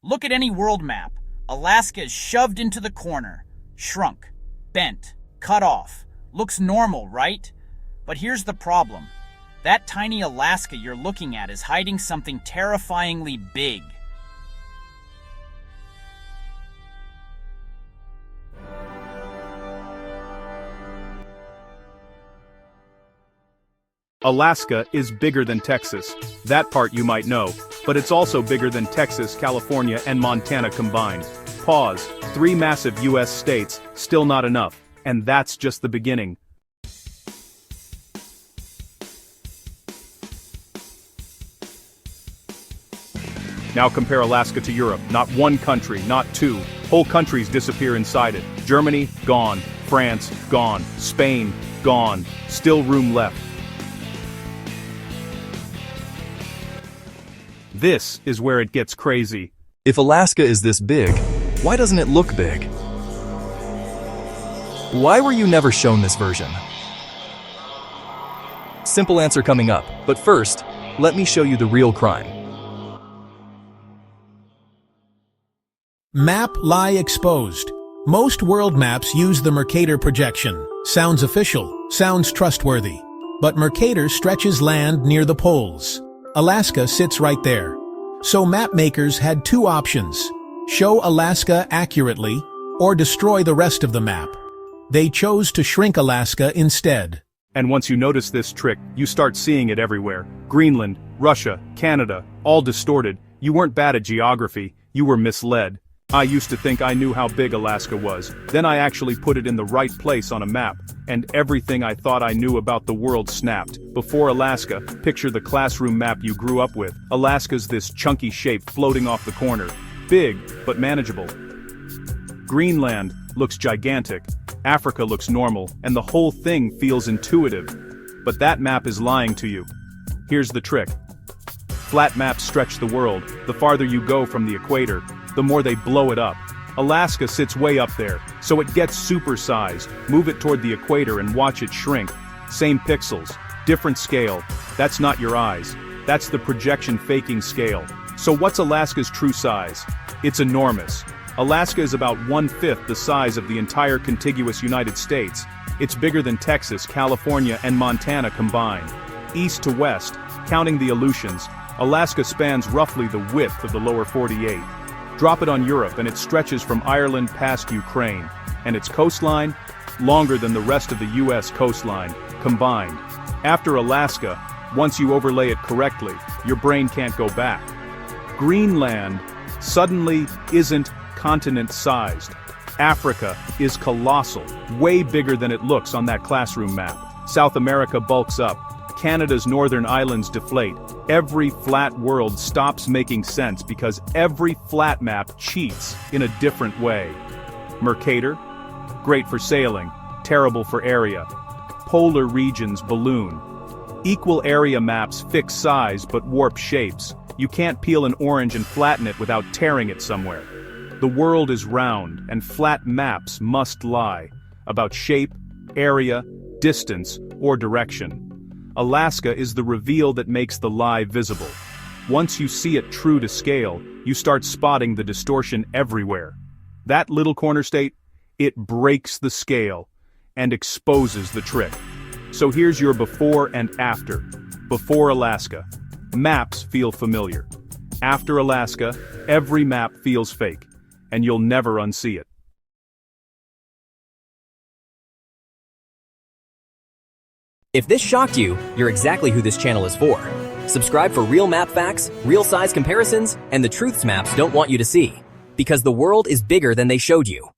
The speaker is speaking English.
Look at any world map. Alaska is shoved into the corner, shrunk, bent, cut off. Looks normal, right? But here's the problem. That tiny Alaska you're looking at is hiding something terrifyingly big. Alaska is bigger than Texas. That part you might know, but it's also bigger than Texas, California, and Montana combined. Pause. 3 massive US states, still not enough. And that's just the beginning. Now compare Alaska to Europe. Not one country, not two. Whole countries disappear inside it. Germany, gone. France, gone. Spain, gone. Still room left. This is where it gets crazy. If Alaska is this big, why doesn't it look big? Why were you never shown this version? Simple answer coming up, but first, let me show you the real crime. Map lie exposed. Most world maps use the Mercator projection. Sounds official, sounds trustworthy. But Mercator stretches land near the poles. Alaska sits right there. So map makers had 2 options: show Alaska accurately or destroy the rest of the map. They chose to shrink Alaska instead. And once you notice this trick, you start seeing it everywhere. Greenland, Russia, Canada, all distorted. You weren't bad at geography, you were misled. I used to think I knew how big Alaska was. Then I actually put it in the right place on a map, and everything I thought I knew about the world snapped. Before Alaska, picture the classroom map you grew up with. Alaska's this chunky shape floating off the corner. Big, but manageable. Greenland looks gigantic. Africa looks normal, and the whole thing feels intuitive. But that map is lying to you. Here's the trick. Flat maps stretch the world. The farther you go from the equator, the more they blow it up. Alaska sits way up there, so it gets supersized. Move it toward the equator and watch it shrink. Same pixels, different scale. That's not your eyes. That's the projection faking scale. So what's Alaska's true size? It's enormous. Alaska is about 1/5 the size of the entire contiguous United States. It's bigger than Texas, California, and Montana combined. East to west, counting the Aleutians, Alaska spans roughly the width of the lower 48. Drop it on Europe and it stretches from Ireland past Ukraine. And its coastline? Longer than the rest of the US coastline, combined. After Alaska, once you overlay it correctly, your brain can't go back. Greenland suddenly isn't continent-sized. Africa is colossal, way bigger than it looks on that classroom map. South America bulks up. Canada's northern islands deflate. Every flat world stops making sense because every flat map cheats in a different way. Mercator? Great for sailing, terrible for area. Polar regions balloon. Equal area maps fix size but warp shapes. You can't peel an orange and flatten it without tearing it somewhere. The world is round, and flat maps must lie about shape, area, distance, or direction. Alaska is the reveal that makes the lie visible. Once you see it true to scale, you start spotting the distortion everywhere. That little corner state, it breaks the scale and exposes the trick. So here's your before and after. Before Alaska, maps feel familiar. After Alaska, every map feels fake, and you'll never unsee it. If this shocked you, you're exactly who this channel is for. Subscribe for real map facts, real size comparisons, and the truths maps don't want you to see. Because the world is bigger than they showed you.